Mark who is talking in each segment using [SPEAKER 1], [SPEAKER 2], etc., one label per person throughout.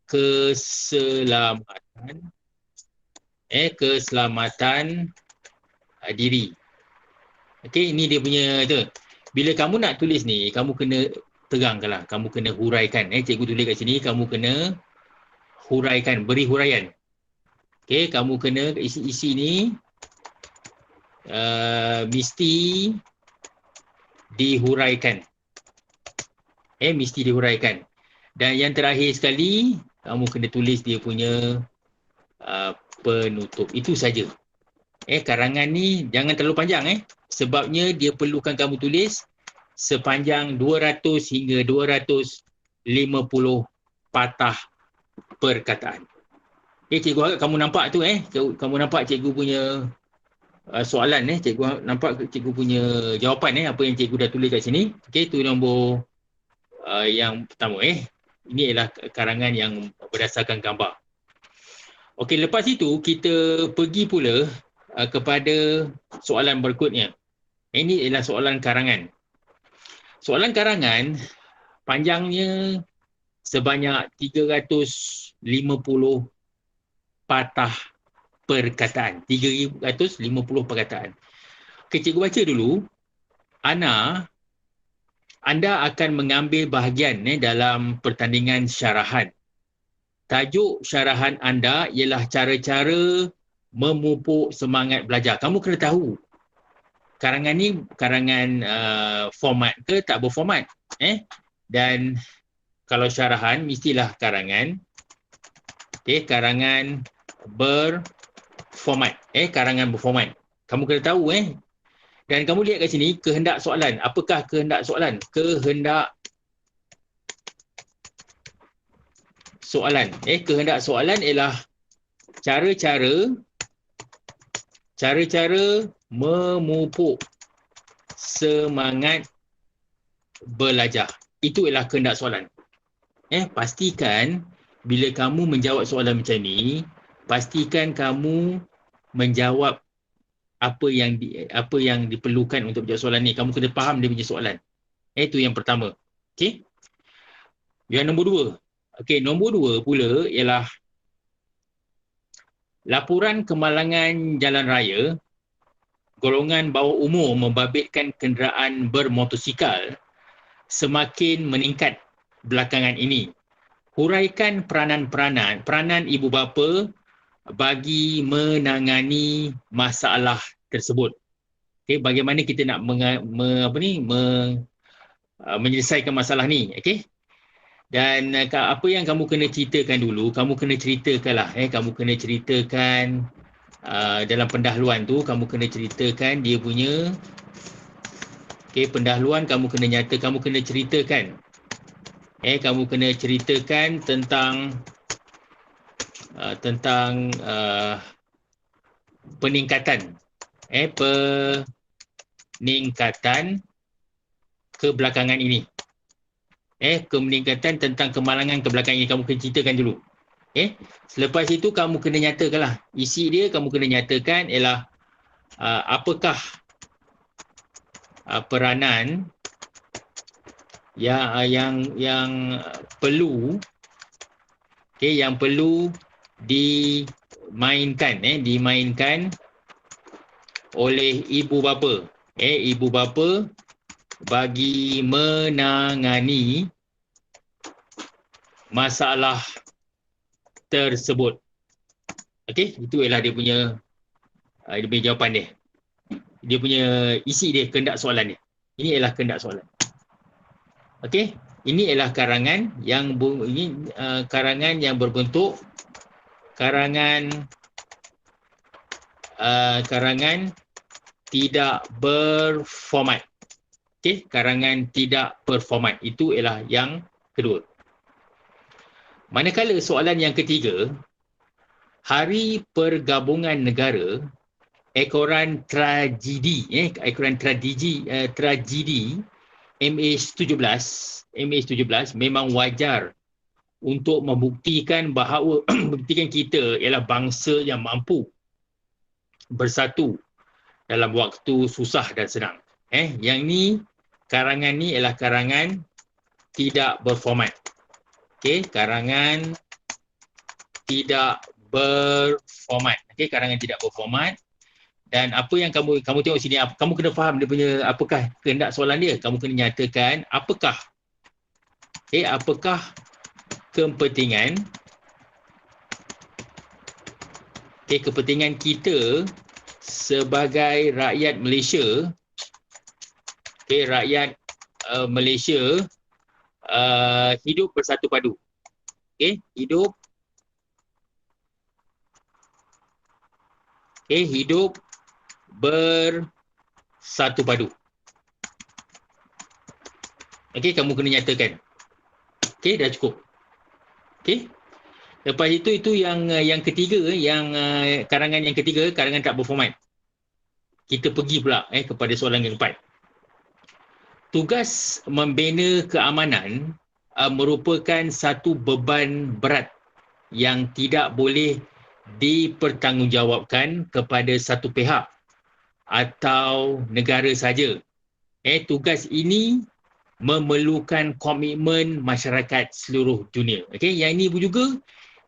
[SPEAKER 1] keselamatan keselamatan diri. Okey, ini dia punya tu. Bila kamu nak tulis ni, kamu kena terangkanlah, kamu kena huraikan. Cikgu tulis kat sini, kamu kena huraikan, beri huraian. Okey, kamu kena isi-isi ni mesti dihuraikan. Mesti dihuraikan. Dan yang terakhir sekali, kamu kena tulis dia punya penutup. Itu saja. Karangan ni jangan terlalu panjang sebabnya dia perlukan kamu tulis sepanjang 200 hingga 250 patah perkataan. Cikgu harap kamu nampak tu kamu nampak cikgu punya soalan cikgu nampak cikgu punya jawapan apa yang cikgu dah tulis kat sini. Okey, tu nombor yang pertama Ini adalah karangan yang berdasarkan gambar. Okey, lepas itu kita pergi pula kepada soalan berikutnya. Ini adalah soalan karangan. Soalan karangan panjangnya sebanyak 350 patah perkataan. 350 perkataan. Okey, cikgu baca dulu. Anda akan mengambil bahagian dalam pertandingan syarahan. Tajuk syarahan anda ialah cara-cara memupuk semangat belajar. Kamu kena tahu karangan ni karangan format ke tak berformat. Dan kalau syarahan mestilah karangan karangan berformat. Karangan berformat. Kamu kena tahu Dan kamu lihat kat sini kehendak soalan. Apakah kehendak soalan? Kehendak soalan. Kehendak soalan ialah cara-cara memupuk semangat belajar. Itu ialah kehendak soalan. Pastikan bila kamu menjawab soalan macam ni, pastikan kamu menjawab apa yang diperlukan untuk menjawab soalan ni. Kamu kena faham dia punya soalan. Itu yang pertama. Okey. Yang nombor dua. Okey, nombor dua pula ialah laporan kemalangan jalan raya golongan bawah umur membabitkan kenderaan bermotosikal semakin meningkat belakangan ini. Huraikan peranan ibu bapa bagi menangani masalah tersebut. Okey, bagaimana kita nak menyelesaikan masalah ni, okey? Dan apa yang kamu kena ceritakan dulu, kamu kena ceritakanlah kamu kena ceritakan dalam pendahuluan tu, kamu kena ceritakan dia punya pendahuluan kamu kena kamu kena ceritakan kamu kena ceritakan tentang peningkatan peningkatan kebelakangan ini. Peningkatan tentang kemalangan kebelakangan ini kamu kena ceritakan dulu. Selepas itu kamu kena nyatakanlah. Isi dia kamu kena nyatakan ialah apakah peranan yang perlu yang perlu dimainkan oleh ibu bapa. Ibu bapa bagi menangani masalah tersebut. Okey, itu ialah dia punya jawapan dia. Dia punya isi dia, kehendak soalan dia. Ini ialah kehendak soalan. Okey, ini ialah karangan yang karangan yang berbentuk karangan tidak berformat. Okey, karangan tidak berformat. Itu ialah yang kedua. Manakala soalan yang ketiga, Hari Pergabungan Negara, ekoran tragedi MH17 memang wajar untuk membuktikan bahawa membuktikan kita ialah bangsa yang mampu bersatu dalam waktu susah dan senang. Yang ni karangan ni ialah karangan tidak berformat. Okey, karangan tidak berformat. Okey, karangan tidak berformat. Dan apa yang kamu tengok sini, kamu kena faham dia punya apakah kehendak soalan dia. Kamu kena nyatakan apakah kepentingan kepentingan kita sebagai rakyat Malaysia, rakyat Malaysia hidup bersatu padu. Hidup bersatu padu. Kamu kena nyatakan. Dah cukup. Lepas itu yang ketiga, karangan yang ketiga, karangan tak berformat. Kita pergi pula kepada soalan yang keempat. Tugas membina keamanan merupakan satu beban berat yang tidak boleh dipertanggungjawabkan kepada satu pihak atau negara saja. Tugas ini memerlukan komitmen masyarakat seluruh dunia. Yang ini pun juga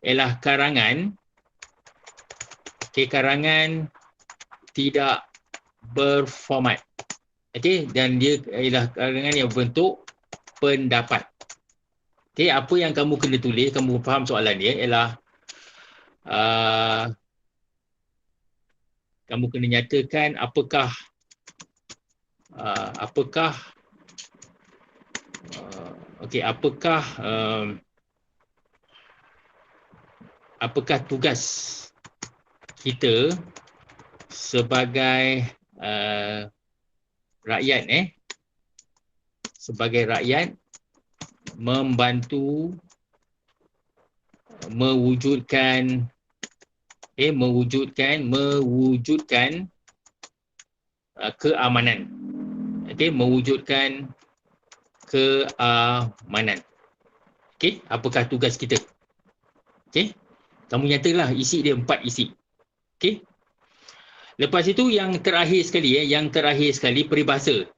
[SPEAKER 1] ialah karangan tidak berformat. Dan dia ialah karangan yang berbentuk pendapat. Apa yang kamu kena tulis, kamu faham soalan dia ialah kamu kena nyatakan apakah tugas kita sebagai rakyat membantu mewujudkan keamanan. Mewujudkan keamanan. Apakah tugas kita? Kamu nyatalah isi dia 4 isi. Lepas itu yang terakhir sekali peribahasa.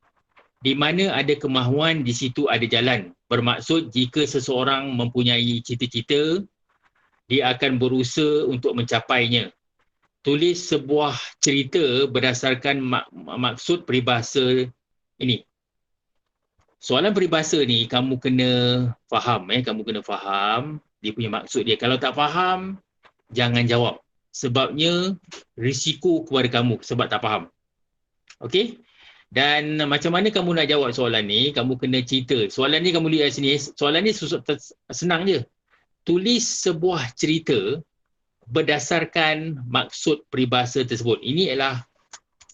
[SPEAKER 1] Di mana ada kemahuan, di situ ada jalan. Bermaksud jika seseorang mempunyai cita-cita, dia akan berusaha untuk mencapainya. Tulis sebuah cerita berdasarkan maksud peribahasa ini. Soalan peribahasa ni kamu kena faham. Kamu kena faham dia punya maksud dia. Kalau tak faham, jangan jawab. Sebabnya risiko kepada kamu sebab tak faham. Dan macam mana kamu nak jawab soalan ni, kamu kena cerita. Soalan ni kamu lihat sini, soalan ni senang je. Tulis sebuah cerita berdasarkan maksud peribahasa tersebut. Ini ialah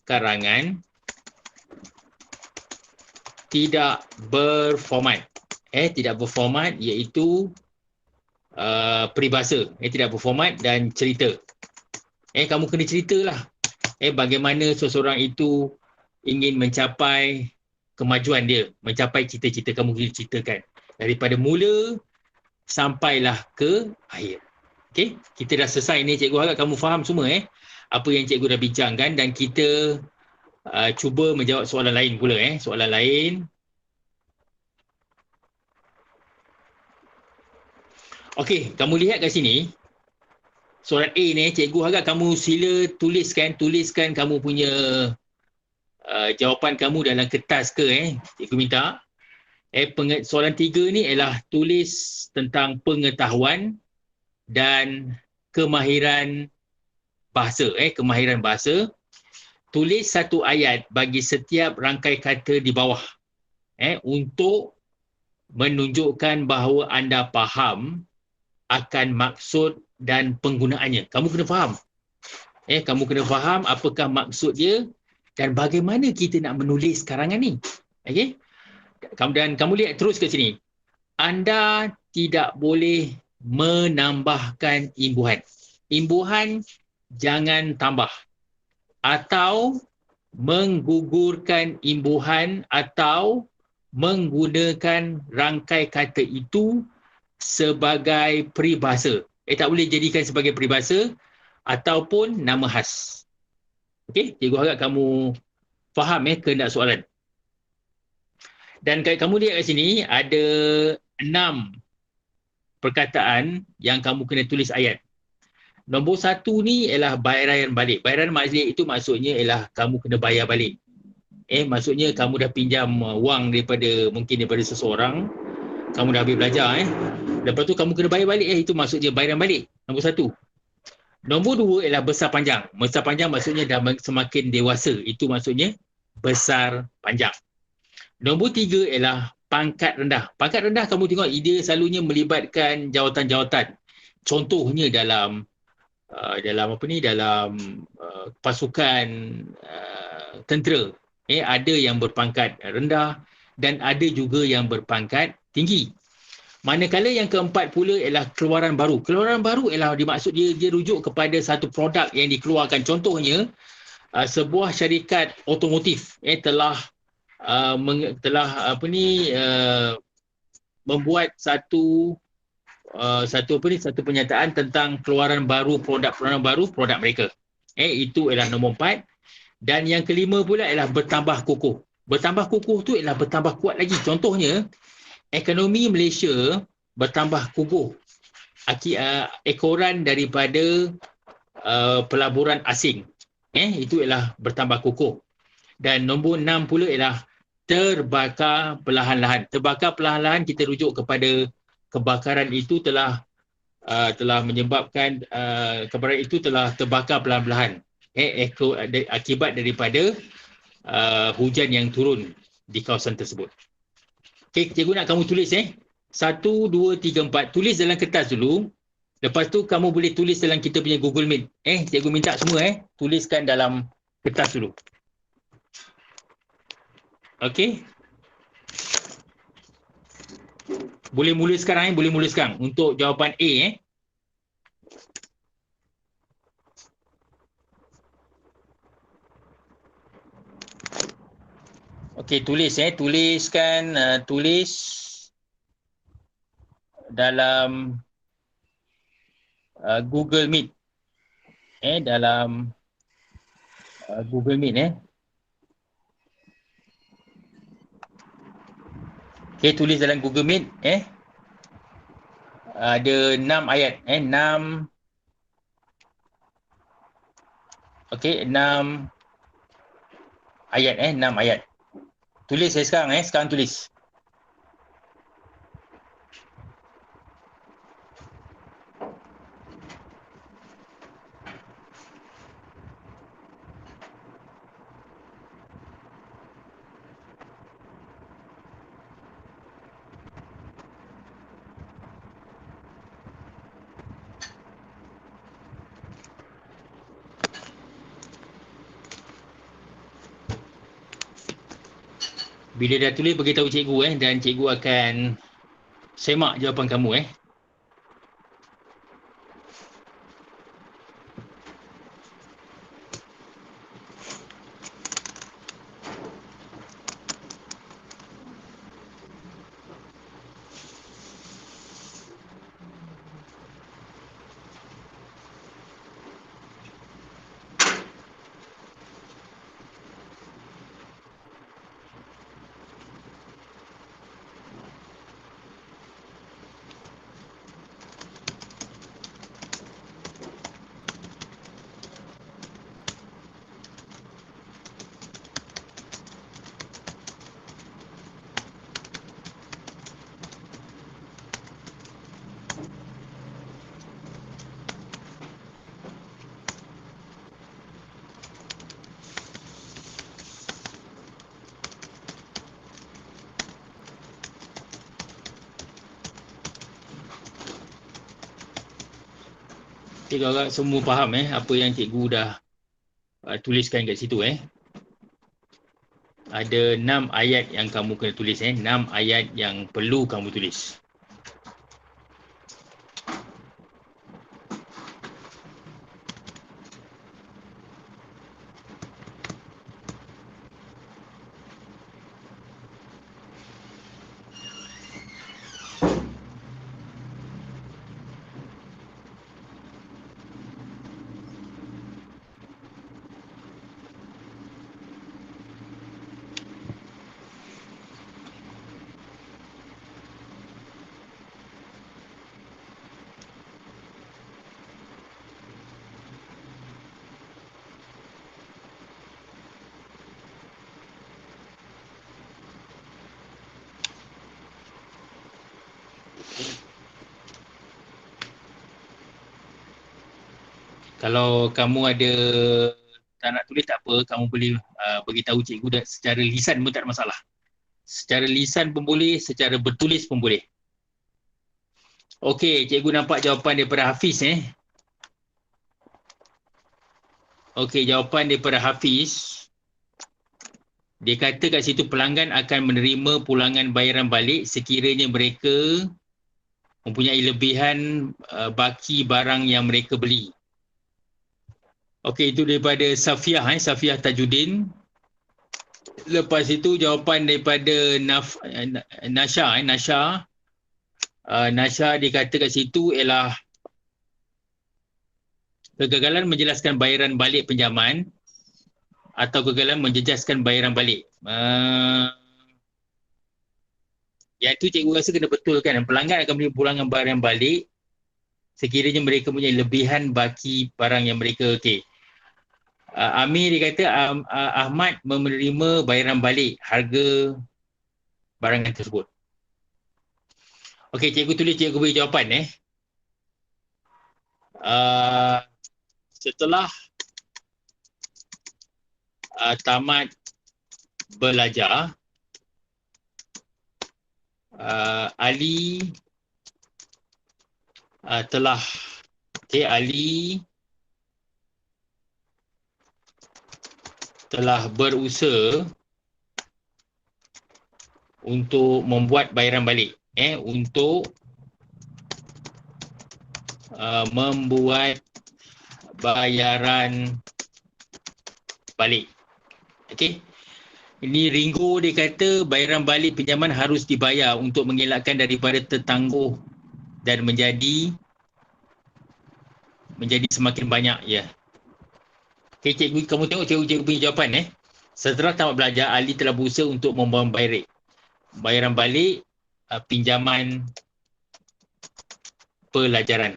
[SPEAKER 1] karangan tidak berformat. Tidak berformat iaitu peribahasa. Tidak berformat dan cerita. Kamu kena ceritalah. Bagaimana seseorang itu ingin mencapai kemajuan dia, mencapai cita-cita. Kamu kena ceritakan daripada mula sampailah ke akhir. Kita dah selesai ni, cikgu harap kamu faham semua apa yang cikgu dah bincangkan, dan kita cuba menjawab soalan lain pula. Soalan lain. Kamu lihat kat sini. Soalan A ni, cikgu harap kamu sila tuliskan kamu punya jawapan kamu dalam kertas ke. Cikgu minta. Soalan 3 ni ialah tulis tentang pengetahuan dan kemahiran bahasa. Kemahiran bahasa. Tulis satu ayat bagi setiap rangkai kata di bawah. Untuk menunjukkan bahawa anda faham akan maksud dan penggunaannya. Kamu kena faham. Kamu kena faham apakah maksud dia dan bagaimana kita nak menulis karangan ni. Dan kamu lihat terus ke sini. Anda tidak boleh menambahkan imbuhan. Imbuhan jangan tambah. Atau menggugurkan imbuhan atau menggunakan rangkai kata itu sebagai peribahasa. Tak boleh jadikan sebagai peribahasa ataupun nama khas. Cikgu harap kamu faham kehendak soalan. Dan kamu lihat kat sini ada 6 perkataan yang kamu kena tulis ayat. Nombor 1 ni ialah bayaran balik. Bayaran balik itu maksudnya ialah kamu kena bayar balik. Maksudnya kamu dah pinjam wang daripada seseorang, kamu dah habis belajar lepas tu kamu kena bayar balik, itu maksudnya bayaran balik. Nombor 1. Nombor 2 ialah besar panjang. Besar panjang maksudnya dah semakin dewasa, itu maksudnya besar panjang. Nombor 3 ialah pangkat rendah. Pangkat rendah kamu tengok dia selalunya melibatkan jawatan-jawatan. Contohnya dalam pasukan tentera. Ada yang berpangkat rendah dan ada juga yang berpangkat tinggi. Manakala yang keempat pula ialah keluaran baru. Keluaran baru ialah dimaksud dia rujuk kepada satu produk yang dikeluarkan. Contohnya, sebuah syarikat otomotif telah membuat satu pernyataan tentang keluaran baru produk mereka. Itu ialah nombor 4. Dan yang kelima pula ialah bertambah kukuh. Bertambah kukuh tu ialah bertambah kuat lagi. Contohnya, ekonomi Malaysia bertambah kukuh ekoran daripada pelaburan asing. Itu ialah bertambah kukuh. Dan nombor 6 pula ialah terbakar perlahan-lahan. Terbakar perlahan-lahan kita rujuk kepada kebakaran itu telah menyebabkan kebakaran itu telah terbakar perlahan-lahan. Akibat daripada hujan yang turun di kawasan tersebut. Okey, cikgu nak kamu tulis 1, 2, 3, 4. Tulis dalam kertas dulu. Lepas tu kamu boleh tulis dalam kita punya Google Meet. Cikgu minta semua tuliskan dalam kertas dulu. Okey. Boleh mula sekarang boleh mula sekarang untuk jawapan A Okey, tulis tulis dalam Google Meet. Dalam Google Meet Okey, tulis dalam Google Meet ada 6 ayat 6. Okey, 6 ayat 6 ayat. Tulis sekarang sekarang tulis. Bila dah tulis, beritahu cikgu dan cikgu akan semak jawapan kamu Cikgu agak semua faham apa yang cikgu dah tuliskan kat situ Ada 6 ayat yang kamu kena tulis 6 ayat yang perlu kamu tulis. Kalau kamu ada tak nak tulis tak apa, kamu boleh beritahu cikgu secara lisan pun tak ada masalah. Secara lisan pun boleh, secara bertulis pun boleh. Okey, cikgu nampak jawapan daripada Hafiz Okey, jawapan daripada Hafiz. Dia kata kat situ pelanggan akan menerima pulangan bayaran balik sekiranya mereka mempunyai lebihan baki barang yang mereka beli. Okey, itu daripada Safiah Safiah Tajuddin. Lepas itu jawapan daripada Nasha Nasha dia kata kat situ ialah kegagalan menjelaskan bayaran balik pinjaman atau kegagalan menjejaskan bayaran balik. Yang itu cikgu rasa kena betulkan. Pelanggan akan beri pulangan barang balik sekiranya mereka punya lebihan baki barang yang mereka Amir dia kata Ahmad menerima bayaran balik harga barangan tersebut. Okey, cikgu tulis, cikgu beri jawapan setelah tamat belajar, Ali telah Ali telah berusaha untuk membuat bayaran balik untuk membuat bayaran balik. Okey. Ini Ringo dia kata bayaran balik pinjaman harus dibayar untuk mengelakkan daripada tertangguh dan menjadi semakin banyak Okey, cikgu, kamu tengok cikgu punya jawapan Setelah tamat belajar, Ali telah berusaha untuk membayar bayaran balik pinjaman pelajaran.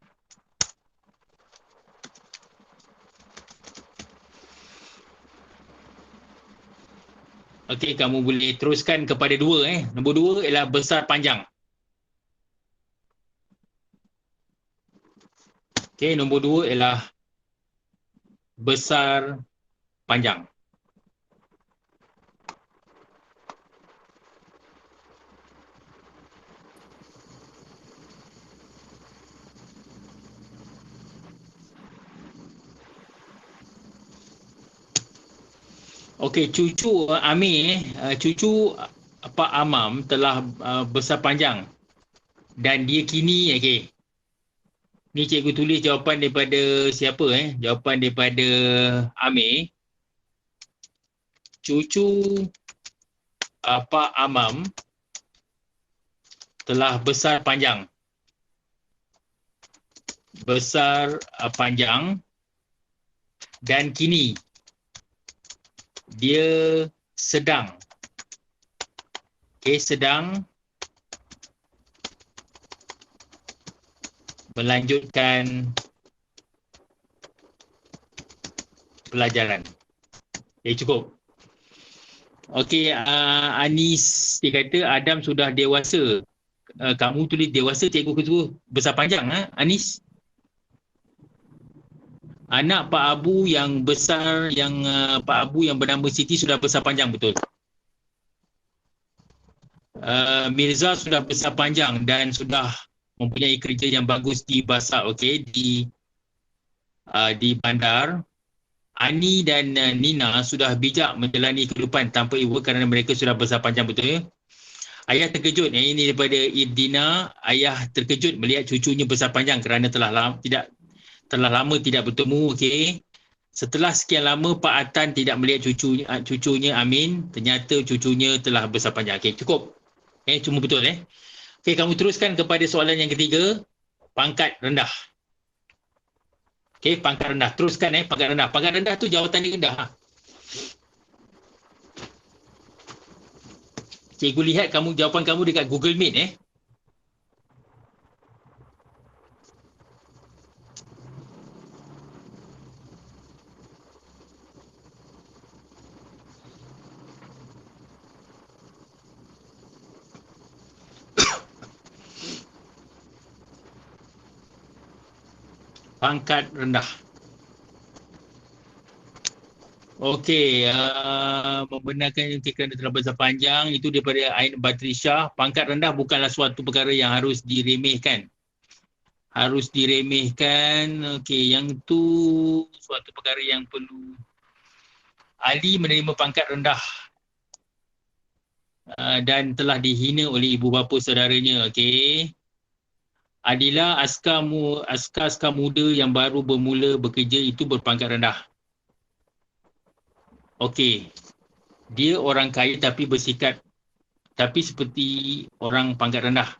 [SPEAKER 1] Okey, kamu boleh teruskan kepada 2 Nombor 2 ialah besar panjang. Okey, nombor 2 ialah besar panjang. Okey, cucu Amir, cucu Pak Amam telah besar panjang dan dia kini ni cikgu tulis jawapan daripada siapa jawapan daripada Amir. Cucu Pak Amam telah besar panjang dan kini dia sedang melanjutkan pelajaran. Cukup. Okey, Anis dia kata Adam sudah dewasa. Kamu tulis dewasa, cikgu ketua besar panjang Anis. Anak Pak Abu yang besar, Pak Abu yang bernama Siti sudah besar panjang, betul. Mirza sudah besar panjang dan sudah mempunyai kerja yang bagus di Basar, di bandar. Ani dan Nina sudah bijak menjalani kehidupan tanpa ibu kerana mereka sudah besar panjang, betul. Ayah terkejut, ini daripada Irdina. Ayah terkejut melihat cucunya besar panjang kerana telah lama tidak bertemu. Setelah sekian lama Pak Atan tidak melihat cucunya Amin, ternyata cucunya telah besar panjang. Cukup. Cuma betul. Kamu teruskan kepada soalan yang ketiga, pangkat rendah. Pangkat rendah. Teruskan pangkat rendah. Pangkat rendah tu jawatan dia rendah. Cikgu lihat jawapan kamu dekat Google Meet pangkat rendah. Okey, membenarkan kerana telah besar panjang itu daripada Ain Batrisah. Pangkat rendah bukanlah suatu perkara yang harus diremehkan. Harus diremehkan. Okey, yang tu suatu perkara yang perlu. Ali menerima pangkat rendah dan telah dihina oleh ibu bapa saudaranya. Okey. Adilah askar muda yang baru bermula bekerja itu berpangkat rendah. Okey. Dia orang kaya tapi bersikap seperti orang pangkat rendah.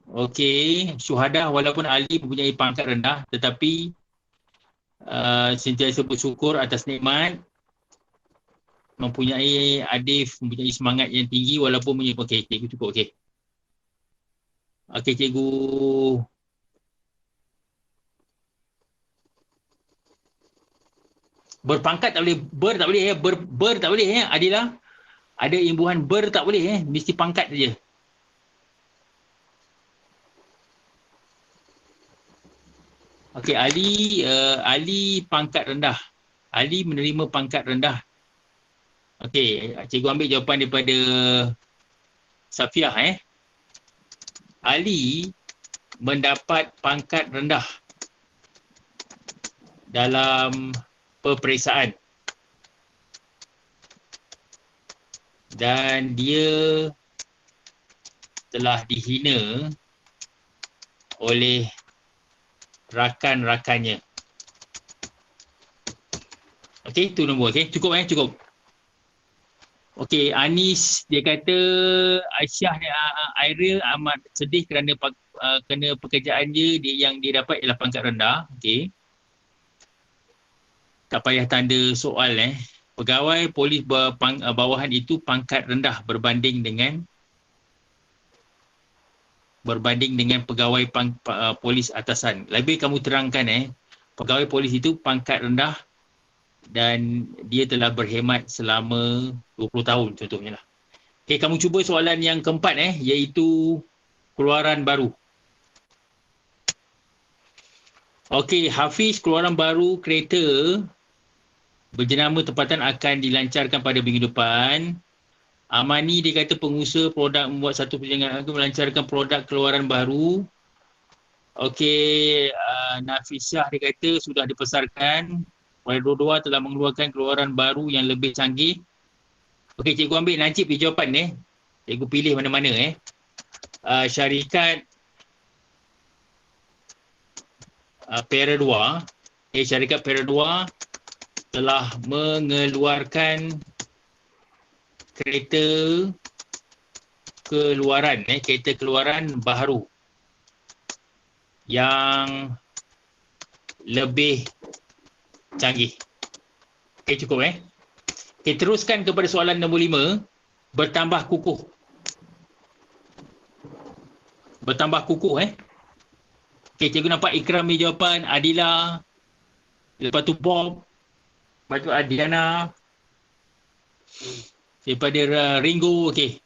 [SPEAKER 1] Okey, syuhadah walaupun Ali mempunyai pangkat rendah tetapi sentiasa bersyukur atas nikmat, mempunyai adif, mempunyai semangat yang tinggi walaupun okey, cikgu cukup okey. Okey cikgu. Berpangkat tak boleh, tak boleh ber tak boleh Adilah. Ada imbuhan tak boleh mesti pangkat saja. Okey, Ali pangkat rendah. Ali menerima pangkat rendah. Okey, cikgu ambil jawapan daripada Safiah Ali mendapat pangkat rendah dalam peperiksaan. Dan dia telah dihina oleh rakan-rakannya. Okey, itu nombor. Okey, cukup cukup. Okey, Anis dia kata Aisyah dan Airil amat sedih kerana kena pekerjaan dia yang dia dapat ialah pangkat rendah. Okey. Tak payah tanda soal Pegawai polis bawahan itu pangkat rendah berbanding dengan pegawai polis atasan. Lebih kamu terangkan pegawai polis itu pangkat rendah dan dia telah berkhidmat selama 20 tahun contohnya lah. Okey, kamu cuba soalan yang keempat iaitu keluaran baru. Okey, Hafiz, keluaran baru kereta berjenama tempatan akan dilancarkan pada minggu depan. Amani dia kata pengusaha produk membuat satu perjalanan akan melancarkan produk keluaran baru. Okey, Nafisah dia kata sudah dipesarkan. Oleh dua-dua telah mengeluarkan keluaran baru yang lebih canggih. Okey, cikgu ambil Najib di jawapan Cikgu pilih mana-mana syarikat Peradua. Syarikat Peradua telah mengeluarkan kereta keluaran kereta keluaran baru yang lebih canggih. Okey, cukup Okey, teruskan kepada soalan nombor 5. Bertambah kukuh. Bertambah kukuh Okey, cikgu nampak Ikram ni jawapan, Adila, lepas tu Bob, lepas tu Adiana, daripada Ringo. Okey.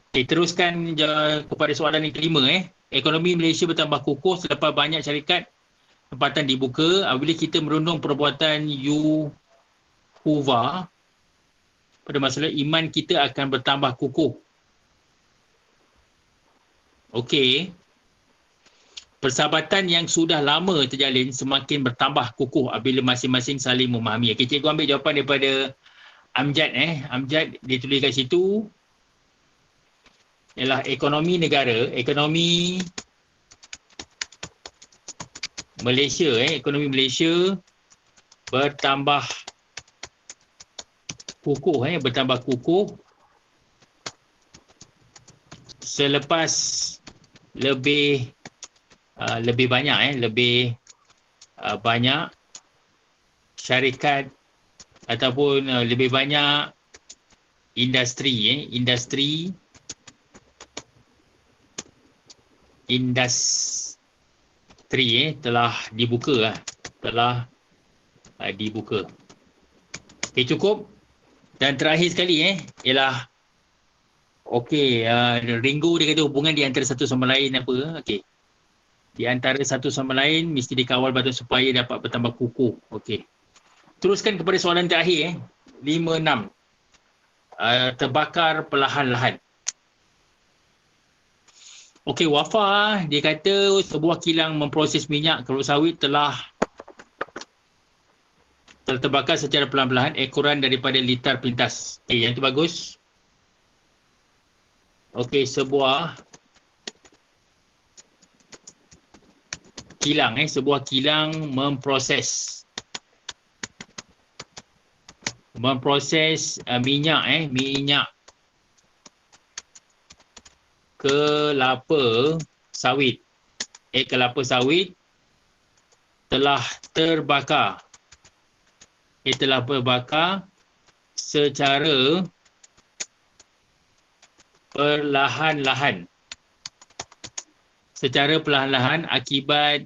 [SPEAKER 1] Okey, teruskan kepada soalan yang kelima Ekonomi Malaysia bertambah kukuh selepas banyak syarikat tempatan dibuka. Apabila kita merundung perbuatan Yuhuva pada masalah iman kita akan bertambah kukuh. Okey. Persahabatan yang sudah lama terjalin semakin bertambah kukuh apabila masing-masing saling memahami. Okey, cikgu ambil jawapan daripada Amjad Amjad dia tulis kat situ ialah ekonomi negara, ekonomi Malaysia ekonomi Malaysia bertambah kukuh bertambah kukuh selepas lebih banyak banyak syarikat ataupun lebih banyak industri telah dibuka dibuka. Okey, cukup. Dan terakhir sekali ialah okey, Ringo dia kata hubungan di antara satu sama lain apa. Okey. Di antara satu sama lain mesti dikawal batu supaya dapat bertambah kukuh. Okey. Teruskan kepada soalan terakhir 5-6. Terbakar perlahan-lahan. Okey, Wafa dia kata sebuah kilang memproses minyak kelapa sawit telah terbakar secara perlahan-lahan ekoran daripada litar pintas. Yang itu bagus. Okey, sebuah kilang memproses minyak kelapa sawit. Kelapa sawit telah terbakar. Telah terbakar secara perlahan-lahan. Akibat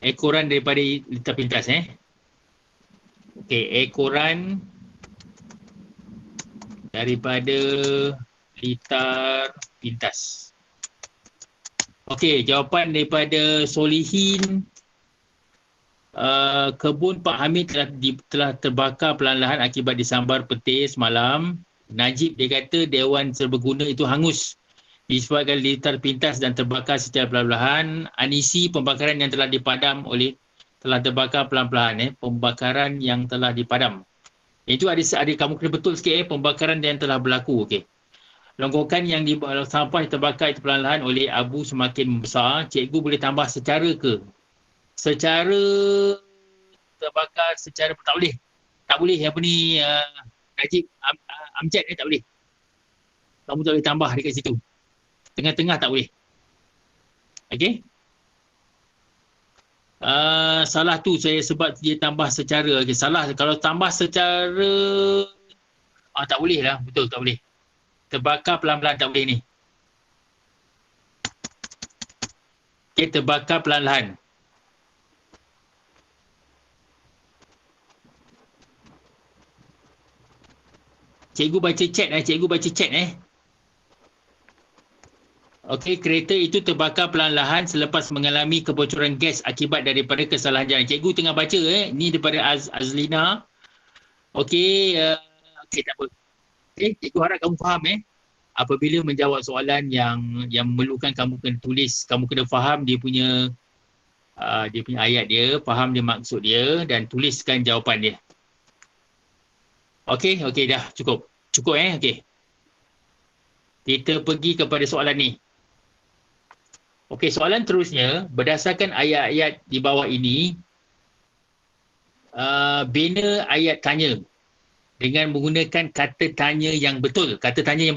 [SPEAKER 1] ekoran daripada litar pintas. Okey, ekoran daripada litar pintas. Okey, jawapan daripada Solihin. Kebun Pak Hamid telah terbakar perlahan-lahan akibat disambar petir semalam. Najib dia kata Dewan Serbaguna itu hangus disebabkan litar pintas dan terbakar secara perlahan-lahan. Anisi, pembakaran yang telah terbakar perlahan-lahan. Pembakaran yang telah dipadam. Itu ada kamu kena betul sikit pembakaran yang telah berlaku. Okey. Longgokan yang sampah terbakar itu perlahan-lahan oleh abu semakin membesar. Cikgu boleh tambah secara ke? Secara terbakar secara tak boleh. Tak boleh apa ni Najib Amjad tak boleh. Kamu tak boleh tambah dekat situ. Tengah-tengah tak boleh. Okey. Salah tu saya sebab dia tambah secara. Okay, salah kalau tambah secara tak boleh lah. Betul tak boleh. Terbakar pelan-pelan tak boleh ni. Okay, terbakar pelan-pelan. Cikgu baca chat Okey, kereta itu terbakar perlahan-lahan selepas mengalami kebocoran gas akibat daripada kesalahan jalan. Cikgu tengah baca ni daripada Azlina. Okey, okey tak apa. Okey, cikgu harap kamu faham apabila menjawab soalan yang memerlukan kamu kena tulis, kamu kena faham dia punya ayat dia, faham dia maksud dia dan tuliskan jawapan dia. Okey, dah cukup. Okey. Kita pergi kepada soalan ni. Okey, soalan terusnya, berdasarkan ayat-ayat di bawah ini, bina ayat tanya dengan menggunakan kata tanya yang betul. Kata tanya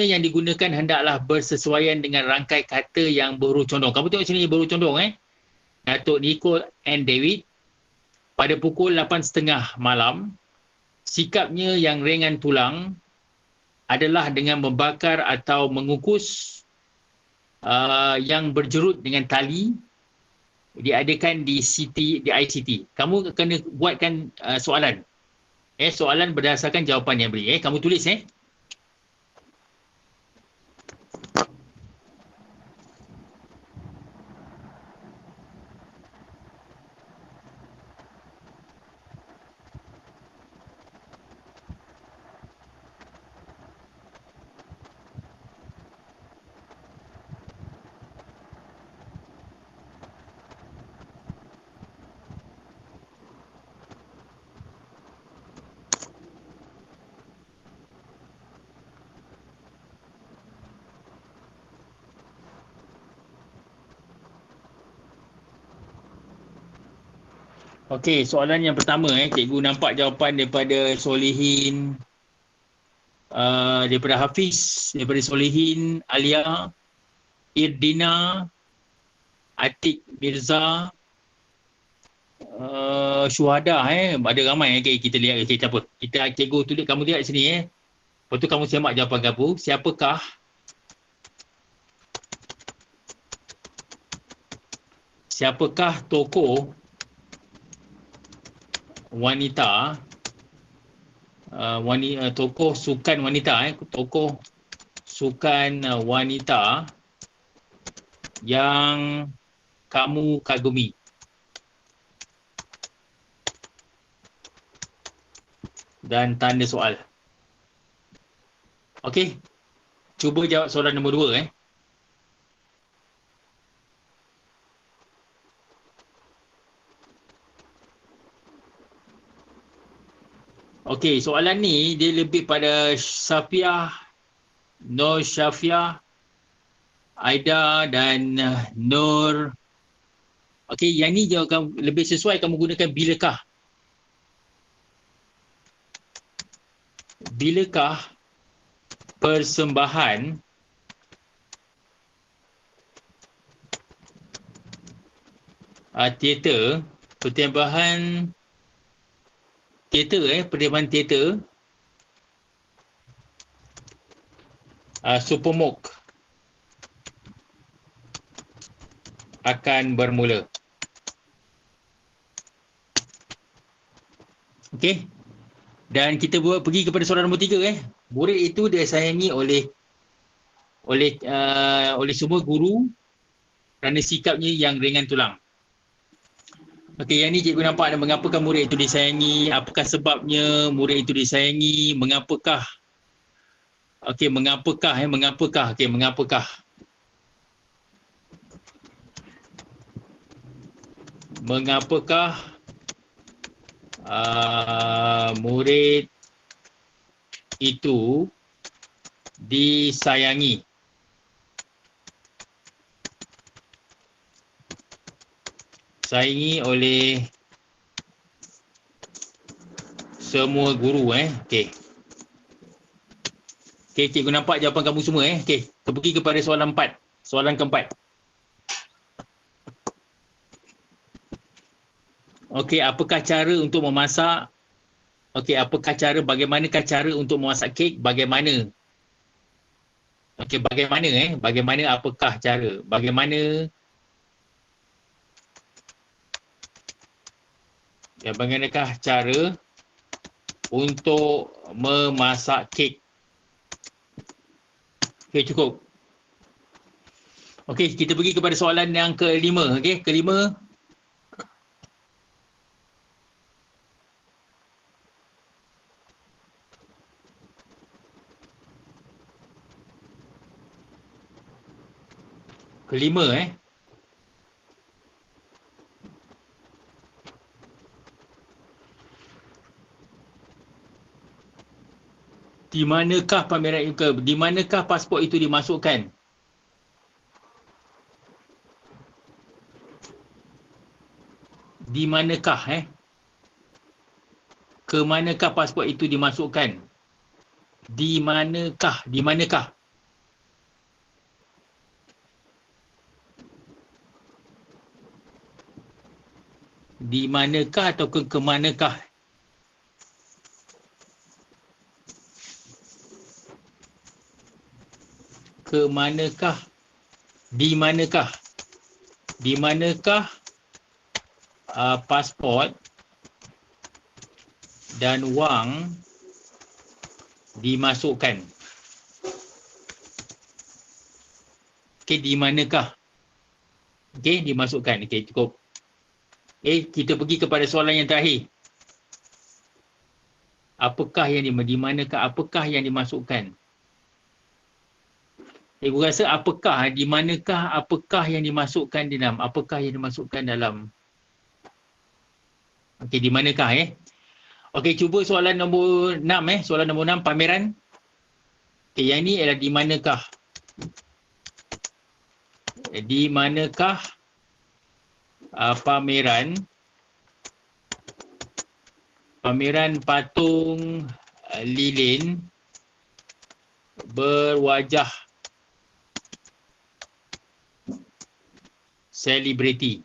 [SPEAKER 1] yang digunakan hendaklah bersesuaian dengan rangkai kata yang berhuruf condong. Kamu tengok sini berhuruf condong Datuk Nicole and David pada pukul 8.30 malam, sikapnya yang ringan tulang adalah dengan membakar atau mengukus yang berjerut dengan tali diadakan di ICT. Kamu kena buatkan soalan. Soalan berdasarkan jawapan yang beri. Kamu tulis Okey, soalan yang pertama cikgu nampak jawapan daripada Solihin, daripada Hafiz, daripada Solihin, Alia, Irdina, Atik Mirza, Syuhada ada ramai kita lihat. Tak apa. Kita cikgu tulis, kamu lihat sini Lepas tu kamu semak jawapan kamu. Siapakah tokoh wanita tokoh sukan wanita tokoh sukan wanita yang kamu kagumi. Dan tanda soal. Okey. Cuba jawab soalan nombor 2 Okey, soalan ni dia lebih pada Safiah, Nur Syafiah, Aida dan Nur. Okey, yang ni jawapan lebih sesuai kamu gunakan bilakah. Bilakah persembahan teater, persembahan teater persembahan teater Supermok akan bermula. Okey. Dan kita pergi kepada soalan nombor 3 Murid itu disayangi oleh semua guru kerana sikapnya yang ringan tulang. Okey, yang ni cikgu nampak ada mengapakah murid itu disayangi, apakah sebabnya murid itu disayangi, mengapakah. Okey, mengapakah Okey, mengapakah. Mengapakah murid itu disayangi? Sayangi oleh semua guru Okey. Okey, cikgu nampak jawapan kamu semua Okey, kita pergi kepada soalan 4. Soalan keempat. Okey, apakah cara untuk memasak? Okey, bagaimanakah cara untuk memasak kek? Bagaimana? Okey, bagaimana bagaimana apakah cara? Bagaimanakah cara untuk memasak kek? Okey, cukup. Okey, kita pergi kepada soalan yang kelima. Okey, kelima. Di manakah pameran itu? Di manakah pasport itu dimasukkan? Di manakah ke manakah pasport itu dimasukkan? Di manakah? Di manakah? Di manakah atau ke manakah? Ke manakah? Di manakah? Di manakah pasport dan wang dimasukkan? Okey, di manakah? Okey, dimasukkan. Okey, cukup. Kita pergi kepada soalan yang terakhir. Apakah yang di manakah? Apakah yang dimasukkan? Ibu rasa apakah, di manakah, apakah yang dimasukkan di dalam? Apakah yang dimasukkan dalam? Okey, di manakah Okey, cuba soalan nombor 6 Soalan nombor 6, pameran. Okey, yang ni adalah di manakah? Di manakah pameran patung lilin berwajah selebriti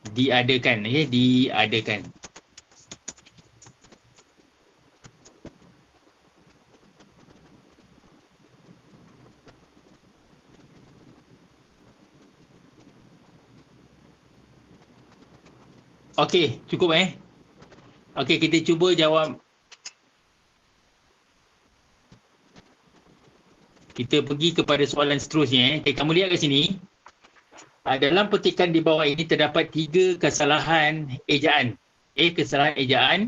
[SPEAKER 1] diadakan? Diadakan. Okey, cukup Okey, kita cuba jawab. Kita pergi kepada soalan seterusnya. Okay, kamu lihat kat sini. Dalam petikan di bawah ini terdapat 3 kesalahan ejaan. Kesalahan ejaan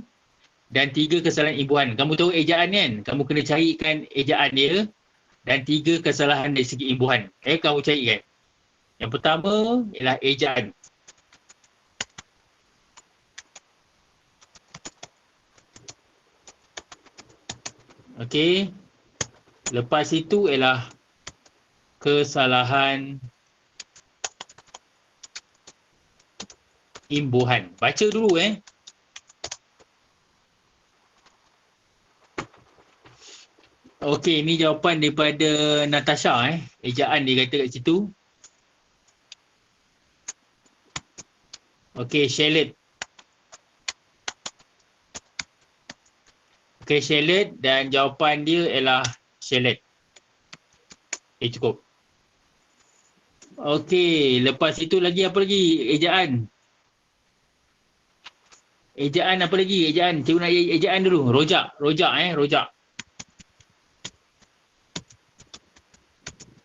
[SPEAKER 1] dan 3 kesalahan imbuhan. Kamu tahu ejaan kan? Kamu kena carikan ejaan dia dan 3 kesalahan dari segi imbuhan. Kamu carikan. Yang pertama ialah ejaan. Okey. Lepas itu ialah kesalahan imbuhan. Baca dulu Okey, ini jawapan daripada Natasha Ejaan dia kata kat situ. Okey, shallot. Okey, shallot dan jawapan dia ialah shallot. Cukup. Okey, lepas itu lagi apa lagi? Ejaan. Ejaan apa lagi? Ejaan. Cikgu nak ejaan dulu. Rojak. Rojak.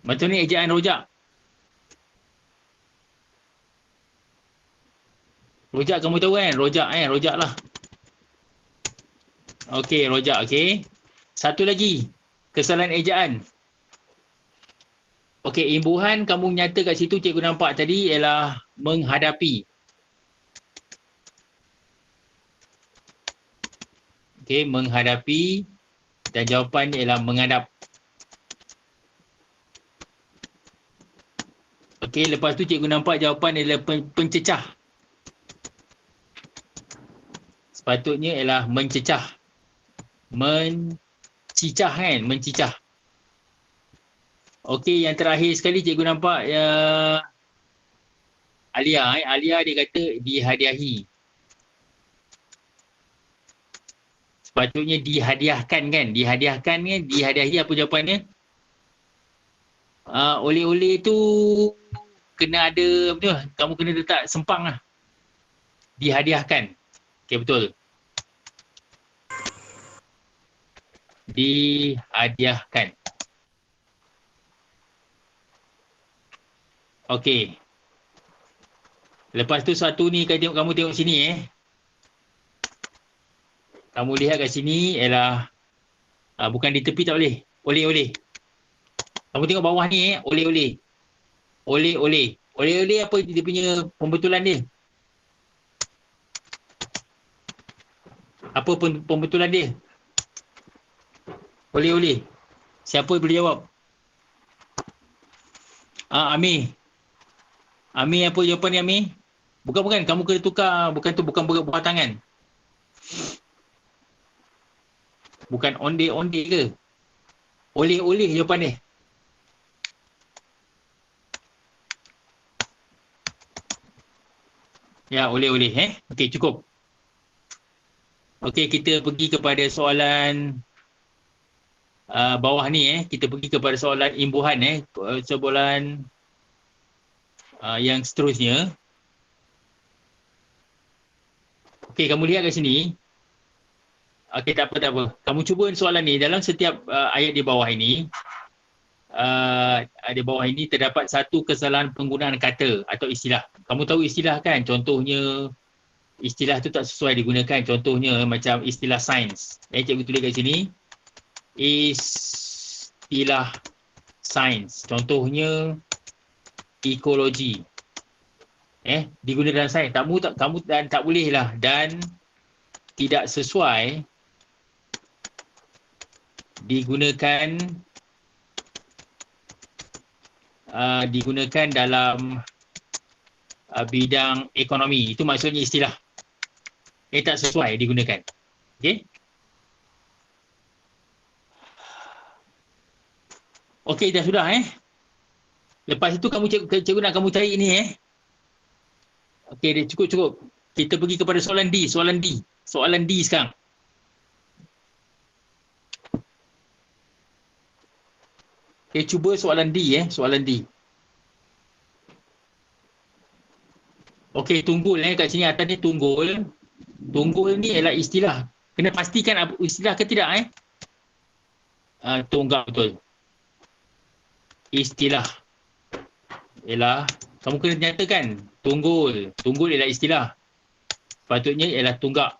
[SPEAKER 1] Macam ni ejaan rojak. Rojak kamu tahu kan? Rojak rojak lah. Okey, rojak. Okey. Satu lagi. Kesalahan ejaan. Okey, imbuhan kamu nyata kat situ cikgu nampak tadi ialah menghadapi. Okey, menghadapi dan jawapan ialah menghadap. Okey, lepas tu cikgu nampak jawapan ialah pencecah. Sepatutnya ialah mencecah. Mencicah kan? Mencicah. Okey, yang terakhir sekali cikgu nampak Alia. Alia dia kata dihadiahi. Sepatutnya dihadiahkan kan? Dihadiahkan kan? Dihadiahi apa jawapannya? Oleh-oleh tu kena ada, betul? Kamu kena letak sempang lah. Dihadiahkan. Okey, betul. Dihadiahkan. Okey. Lepas tu satu ni kamu tengok sini Kamu lihat kat sini ialah bukan di tepi tak boleh. Oleh-oleh. Kamu tengok bawah ni oleh-oleh. Oleh-oleh. Oleh-oleh apa dia punya pembetulan dia? Apa pembetulan dia? Oleh-oleh. Siapa boleh jawab? Amir. Amir apa jawapan ni Amir? Bukan. Kamu kena tukar. Bukan buah tangan. Bukan onde-onde ke? Oleh-oleh jawapan dia. Ya, oleh-oleh Okey, cukup. Okey, kita pergi kepada soalan bawah ni Kita pergi kepada soalan imbuhan soalan yang seterusnya. Okey, kamu lihat kat sini. Okey, tak apa. Kamu cuba soalan ni dalam setiap ayat di bawah ini. Di bawah ini terdapat satu kesalahan penggunaan kata atau istilah. Kamu tahu istilah kan? Contohnya istilah tu tak sesuai digunakan. Contohnya macam istilah sains. Cikgu tulis kat sini. Istilah sains. Contohnya ekologi. Digunakan dalam sains. Kamu dan tak boleh lah dan tidak sesuai digunakan dalam bidang ekonomi. Itu maksudnya istilah. Tak sesuai digunakan. Okey? Okey, dah sudah Lepas itu cikgu nak kamu cari ni Okey, dia cukup. Kita pergi kepada soalan D. Soalan D sekarang. Okey, cuba soalan D soalan D. Okey, tunggul kat sini atas ni tunggul. Tunggul ni ialah istilah. Kena pastikan istilah ke tidak Tunggak betul. istilah. Ialah, kamu kena nyatakan tunggul. Tunggul ialah istilah. Sepatutnya ialah tunggak.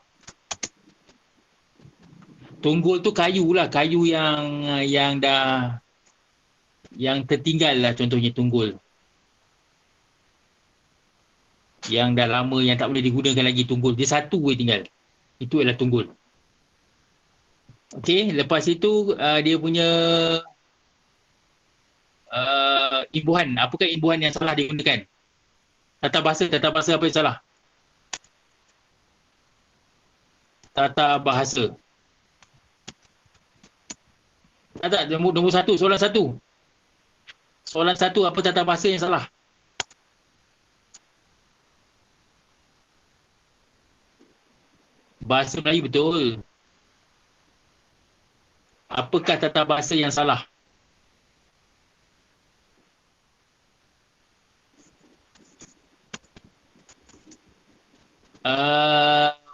[SPEAKER 1] Tunggul tu kayu lah. Kayu yang dah, yang tertinggal lah, contohnya tunggul. Yang dah lama, yang tak boleh digunakan lagi tunggul. Dia satu je tinggal. Itu ialah tunggul. Okey, lepas itu dia punya imbuhan. Apakah imbuhan yang salah digunakan? Tata bahasa apa yang salah? Tata bahasa. Tak, nombor satu, soalan satu. Soalan satu, apa tata bahasa yang salah? Bahasa Melayu betul. Apakah tata bahasa yang salah?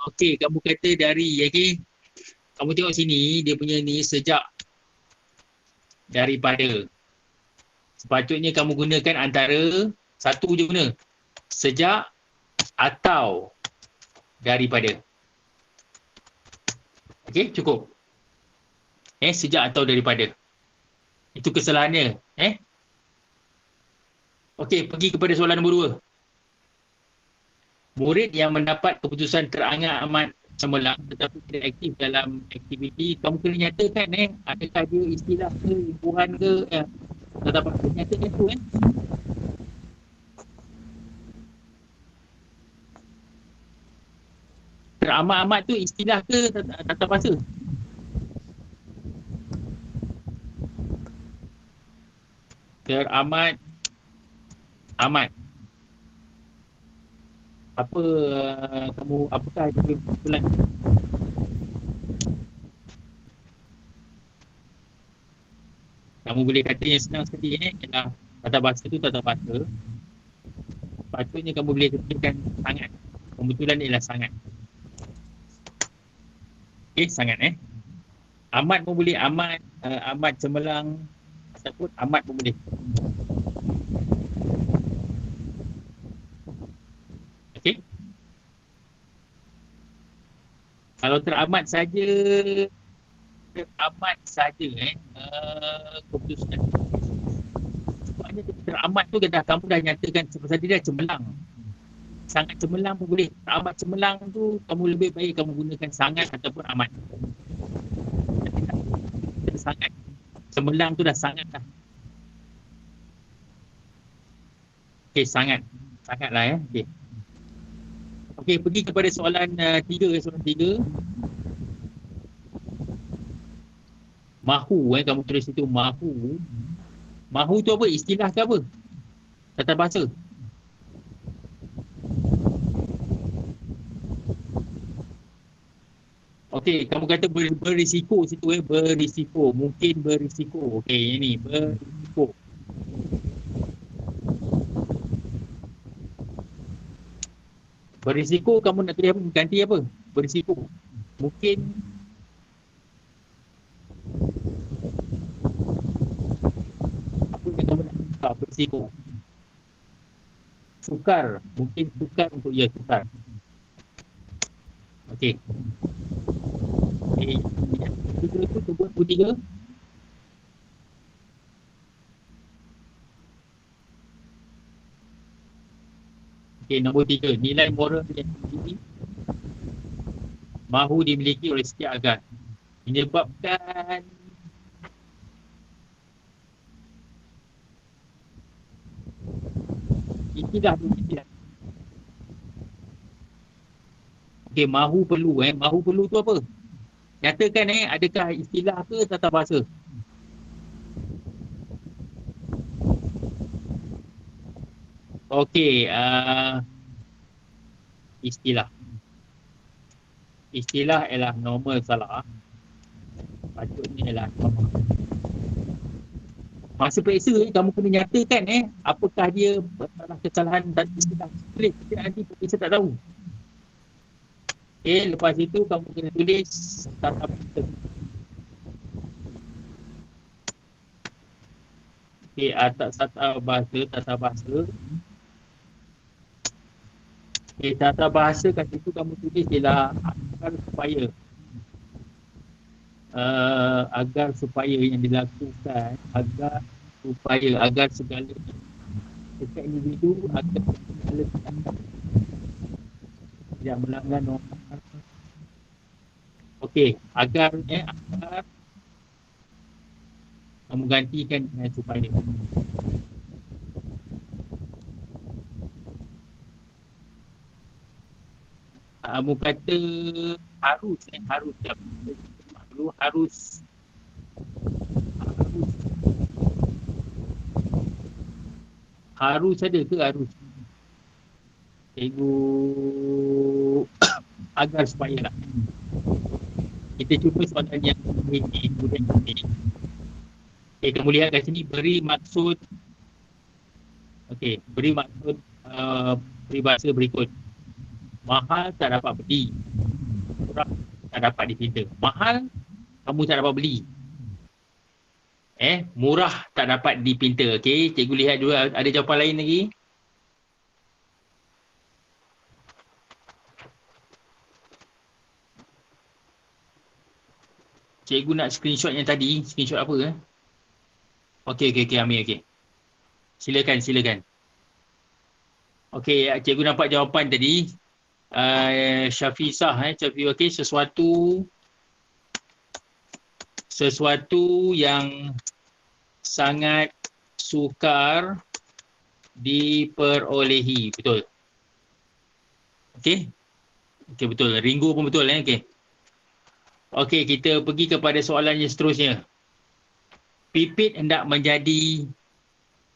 [SPEAKER 1] Okey, kamu kata dari, okey. Kamu tengok sini, dia punya ni sejak daripada. Sepatutnya kamu gunakan antara satu je guna. Sejak atau daripada. Okey, cukup. Sejak atau daripada. Itu kesalahannya. Okey, pergi kepada soalan nombor 2. Murid yang mendapat keputusan terangat amat cemerlang tetapi tidak aktif dalam aktiviti, kamu kena nyatakan adakah dia istilah ke, imbuhan ke, tetapi nyatakan tu teramat-amat tu istilah ke tata bahasa? Teramat amat. Apa kamu, apakah dia kesimpulan? Kamu boleh kata yang senang sekali ialah tata bahasa tu tata bahasa. Patutnya kamu boleh katakan sangat. Kebetulan ialah sangat. Sangat Amat pun boleh, amat cemerlang ataupun amat pun boleh. Okey. Kalau teramat saja keputusan. Sebabnya teramat tu dah kamu dah nyatakan sebab dia dah cemerlang. Sangat cemerlang pun boleh. Teramat cemerlang tu kamu lebih baik kamu gunakan sangat ataupun amat. Sangat. Cemerlang tu dah sangat dah. Okey, sangat. Sangatlah Okey. Okey, pergi kepada soalan 3. Soalan 3. Mahu kamu tulis itu mahu. Mahu tu apa? Istilah ke apa? Tata bahasa. Okey, kamu kata berisiko situ berisiko. Mungkin berisiko. Okey, ini berisiko. Berisiko kamu nak tulis apa? Ganti apa? Berisiko. Mungkin apa yang kamu nak berisiko? Sukar. Mungkin sukar untuk sukar. Okey. Tiga tu buat 3. Okey, nombor 3. Nilai moral yang tinggi mahu dimiliki oleh setiap agama. Menyebabkan istilah. Okey, mahu perlu. Mahu perlu tu apa? Nyatakan adakah istilah ke tata bahasa? Okey, istilah. Istilah ialah normal salah. Patutnya ialah normal. Masa periksa kamu kena nyatakan apakah dia kesalahan dan istilah. Kita nanti periksa tak tahu. Okey, lepas itu kamu kena tulis tata bahasa. Okey, atas tata bahasa. Okey, tata bahasa kat situ kamu tulis ialah agar supaya yang dilakukan, agar segala setiap individu agar segala tidak melanggar norma. Okey, agar kamu gantikan dengan supaya. Kamu kata harus harus harus ada ke harus cikgu agar supaya lah. Kita cuba soalan yang ini kemudian ini. Okay, kamu lihat kat sini beri maksud peribahasa berikut. Mahal tak dapat beli, murah tak dapat dipinta. Mahal kamu tak dapat beli, murah tak dapat dipinta. Okey, cikgu lihat dulu ada jawapan lain lagi. Cikgu nak screenshot yang tadi. Screenshot apa? Okey, ambil okey. Silakan. Okey, cikgu nampak jawapan tadi. Syafisah, okey, sesuatu yang sangat sukar diperolehi. Betul. Okey, betul. Ringo pun betul. Okey. Okey, kita pergi kepada soalan yang seterusnya. Pipit hendak menjadi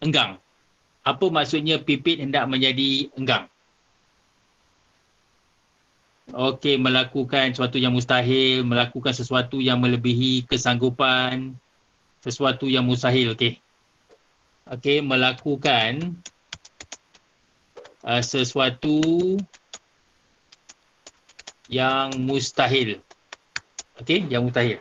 [SPEAKER 1] enggang. Apa maksudnya pipit hendak menjadi enggang? Okey, melakukan sesuatu yang mustahil, melakukan sesuatu yang melebihi kesanggupan, sesuatu yang mustahil. Okey, melakukan sesuatu yang mustahil. Okey, yang mustahil.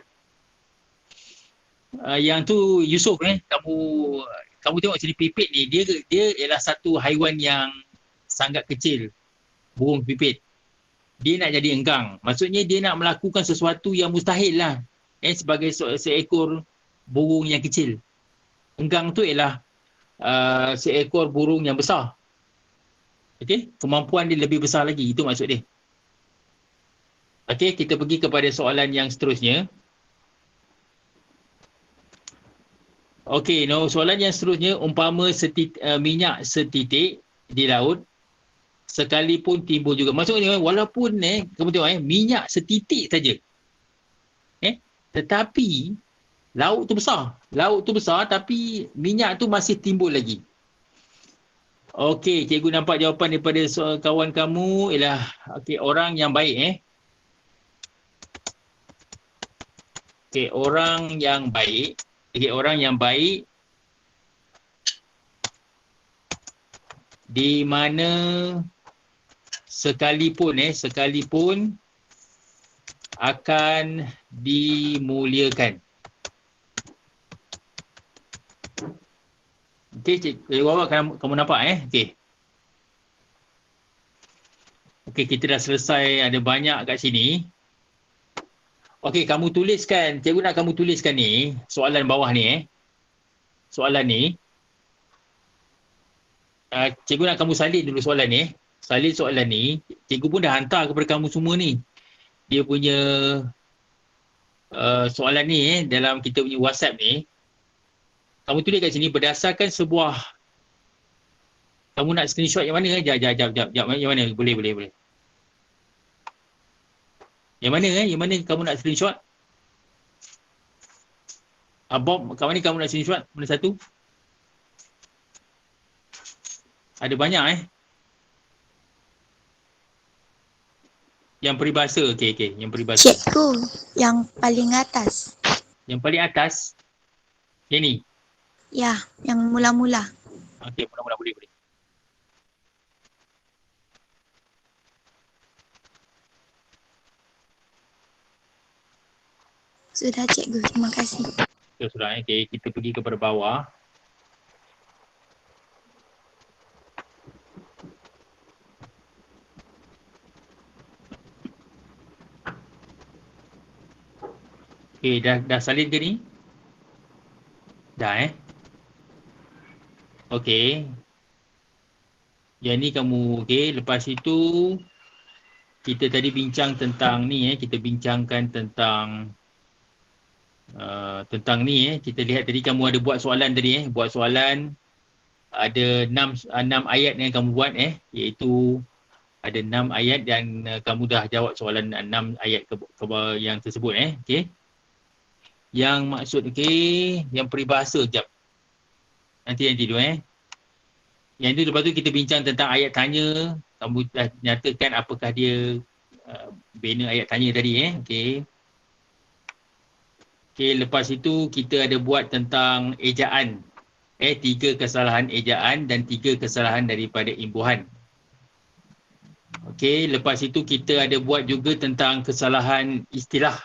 [SPEAKER 1] Yang tu Yusof, kamu tengok sini pipit ni, dia ialah satu haiwan yang sangat kecil, burung pipit. Dia nak jadi enggang. Maksudnya dia nak melakukan sesuatu yang mustahil lah. Sebagai seekor burung yang kecil. Enggang tu ialah seekor burung yang besar. Okey, kemampuan dia lebih besar lagi. Itu maksud dia. Okey, kita pergi kepada soalan yang seterusnya. Okey, soalan yang seterusnya, umpama minyak setitik di laut sekalipun timbul juga. Maksudnya walaupun kamu tengok minyak setitik saja. Tetapi laut tu besar tapi minyak tu masih timbul lagi. Okey, cikgu nampak jawapan daripada kawan kamu ialah orang yang baik. Orang yang baik di mana sekalipun akan dimuliakan. Okey, cikgu awak kamu nampak Okey, kita dah selesai, ada banyak kat sini. Okey, cikgu nak kamu tuliskan ni, soalan bawah ni soalan ni. Cikgu nak kamu salin dulu soalan ni. Salin soalan ni, cikgu pun dah hantar kepada kamu semua ni. Dia punya soalan ni dalam kita punya WhatsApp ni. Kamu tulis kat sini berdasarkan sebuah, kamu nak screenshot yang mana? Jap. Yang mana? Boleh. Yang mana kamu nak screenshot? Bob, kat mana kamu nak screenshot? Mana satu? Ada banyak Yang peribahasa, okey. Yang peribahasa.
[SPEAKER 2] Cikgu, yang paling atas.
[SPEAKER 1] Yang paling atas? Yang ni?
[SPEAKER 2] Ya, yang mula-mula.
[SPEAKER 1] Okey, mula-mula boleh.
[SPEAKER 2] Sudah cikgu, terima kasih.
[SPEAKER 1] Sudah, okey. Kita pergi kepada bawah. Okey, dah salin ke ni? Dah Okey. Yang ni kamu, okey. Lepas itu, kita tadi bincang tentang ni kita bincangkan tentang ni Kita lihat tadi kamu ada buat soalan tadi buat soalan ada 6 ayat yang kamu buat iaitu ada 6 ayat dan kamu dah jawab soalan 6 ayat yang tersebut okey. Yang maksud yang peribahasa jap. Nanti dulu Yang itu lepas tu kita bincang tentang ayat tanya, kamu dah nyatakan apakah dia bina ayat tanya tadi okey. Okey, lepas itu kita ada buat tentang ejaan. 3 kesalahan ejaan dan 3 kesalahan daripada imbuhan. Okey, lepas itu kita ada buat juga tentang kesalahan istilah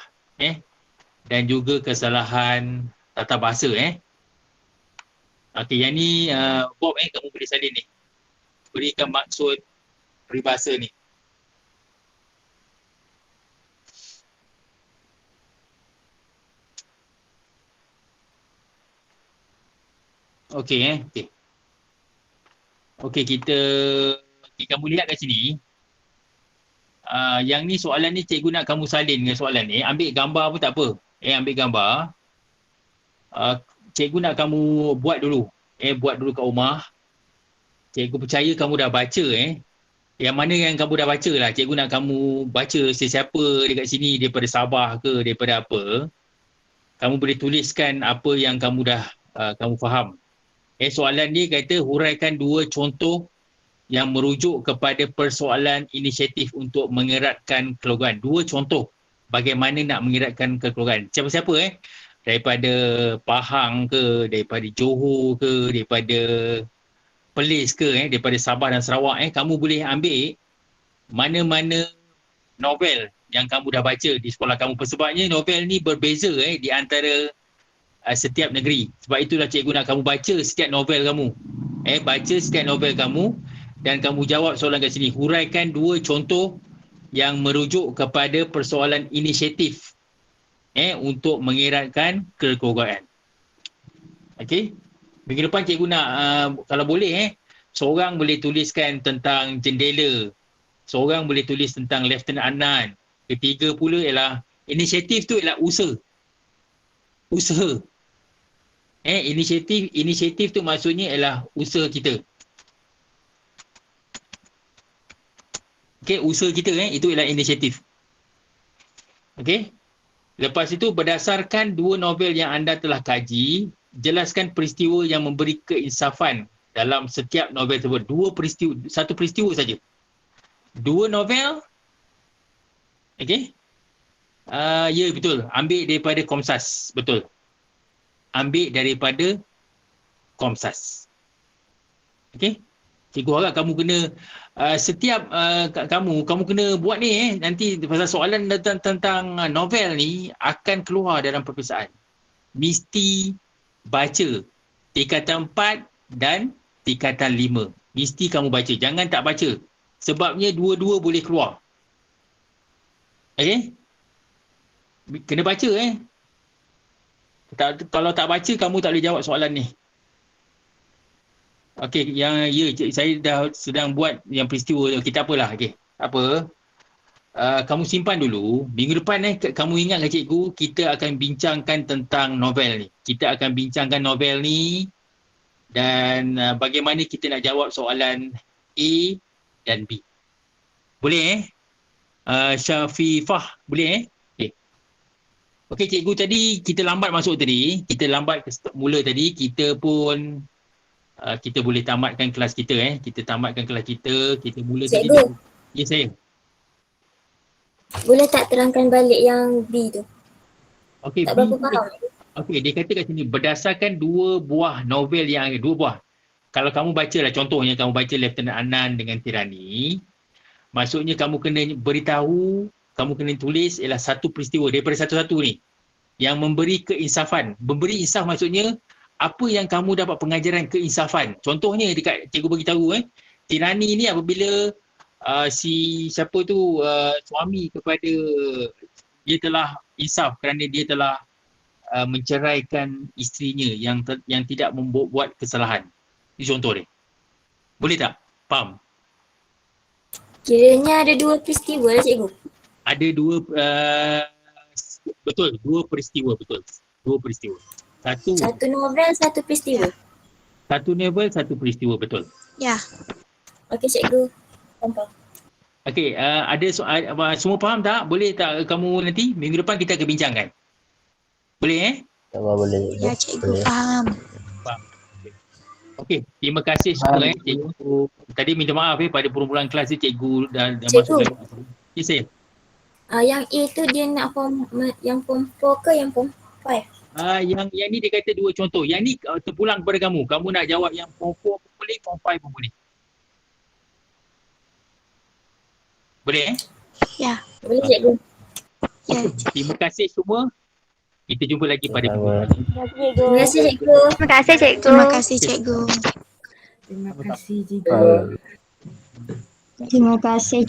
[SPEAKER 1] dan juga kesalahan tata bahasa Okey, yang ni Bob kamu boleh salin ni. Berikan maksud peribahasa ni. Okey okey. Okey, kamu lihat kat sini. Yang ni soalan ni cikgu nak kamu salin dengan soalan ni. Ambil gambar pun tak apa. Ambil gambar. Cikgu nak kamu buat dulu. Buat dulu kat rumah. Cikgu percaya kamu dah baca Yang mana yang kamu dah baca lah. Cikgu nak kamu baca sesiapa dekat sini daripada Sabah ke daripada apa. Kamu boleh tuliskan apa yang kamu dah kamu faham. Soalan ni kata huraikan 2 contoh yang merujuk kepada persoalan inisiatif untuk mengeratkan kekeluargaan. 2 contoh bagaimana nak mengeratkan kekeluargaan. Siapa-siapa daripada Pahang ke, daripada Johor ke, daripada Perlis ke, daripada Sabah dan Sarawak kamu boleh ambil mana-mana novel yang kamu dah baca di sekolah kamu. Sebabnya novel ni berbeza di antara setiap negeri. Sebab itulah cikgu nak kamu baca setiap novel kamu. Baca setiap novel kamu dan kamu jawab soalan kat sini. Huraikan 2 contoh yang merujuk kepada persoalan inisiatif untuk mengeratkan kekeluargaan. Okey. Minggu depan cikgu nak kalau boleh seorang boleh tuliskan tentang jendela. Seorang boleh tulis tentang Lieutenant Adnan. Ketiga pula ialah inisiatif tu ialah usaha. Usaha. Inisiatif tu maksudnya ialah usaha kita. Okey, usaha kita itu ialah inisiatif. Okey. Lepas itu berdasarkan 2 novel yang anda telah kaji, jelaskan peristiwa yang memberi keinsafan dalam setiap novel tersebut. 2 peristiwa, 1 peristiwa saja. 2 novel. Okey. Ya betul. Ambil daripada Komsas. Betul. Ambil daripada Komsas. Okey. Cikgu harap kamu kena setiap kamu kena buat ni nanti pasal soalan tentang novel ni akan keluar dalam peperiksaan. Mesti baca tingkatan 4 dan tingkatan 5. Mesti kamu baca. Jangan tak baca. Sebabnya dua-dua boleh keluar. Okey? Kena baca Kalau tak baca kamu tak boleh jawab soalan ni. Okey, saya dah sedang buat yang peristiwa tu. Kita apalah, okey. Apa? Kamu simpan dulu. Minggu depan kamu ingat ke cikgu, kita akan bincangkan tentang novel ni. Kita akan bincangkan novel ni dan bagaimana kita nak jawab soalan A dan B. Boleh Syafifah, boleh Okey, cikgu tadi kita lambat masuk tadi. Kita lambat mula tadi. Kita pun kita boleh tamatkan kelas kita Kita tamatkan kelas kita. Kita mula
[SPEAKER 3] cikgu.
[SPEAKER 1] tadi. Ya, saya.
[SPEAKER 3] Boleh tak terangkan balik yang B tu?
[SPEAKER 1] Okey,
[SPEAKER 3] tak berapa faham.
[SPEAKER 1] Okey, dia kata kat sini berdasarkan 2 buah novel yang 2 buah. Kalau kamu baca lah, contohnya kamu baca Lieutenant Adnan dengan Tirani, maksudnya kamu kena beritahu, kamu kena tulis ialah 1 peristiwa daripada satu-satu ni yang memberi keinsafan. Memberi insaf maksudnya apa yang kamu dapat pengajaran keinsafan. Contohnya dekat cikgu beritahu Tirani ni apabila si siapa tu suami kepada dia telah insaf kerana dia telah menceraikan isterinya yang tidak membuat kesalahan. Itu contoh dia. Boleh tak? Faham?
[SPEAKER 3] Kiranya ada 2 peristiwa lah cikgu.
[SPEAKER 1] Ada betul, 2 peristiwa, betul. 2 peristiwa. Satu
[SPEAKER 3] novel, 1 peristiwa.
[SPEAKER 1] novel, 1 peristiwa, betul.
[SPEAKER 2] Ya.
[SPEAKER 3] Okey cikgu. Faham.
[SPEAKER 1] Okey, ada soal, semua faham tak? Boleh tak kamu nanti minggu depan kita akan bincangkan? Boleh
[SPEAKER 4] Boleh.
[SPEAKER 2] Ya, cikgu faham.
[SPEAKER 1] Okey, terima kasih semua cikgu. Tadi minta maaf pada permulaan kelas ni cikgu dah
[SPEAKER 3] Cikgu.
[SPEAKER 1] masuk dalam. Ya, saya.
[SPEAKER 3] Yang A tu dia nak yang form 4 ke yang form 5?
[SPEAKER 1] Yang ni dia kata 2 contoh. Yang ni terpulang kepada kamu. Kamu nak jawab yang form 4 pun boleh, form 5 pun boleh. Boleh
[SPEAKER 2] Ya.
[SPEAKER 3] Boleh cikgu.
[SPEAKER 2] Ya.
[SPEAKER 1] Terima kasih semua. Kita jumpa lagi pada
[SPEAKER 4] Sama.
[SPEAKER 3] Terima kasih cikgu.
[SPEAKER 5] Terima kasih cikgu.
[SPEAKER 2] Terima kasih cikgu.
[SPEAKER 6] Terima kasih cikgu.
[SPEAKER 4] Terima kasih.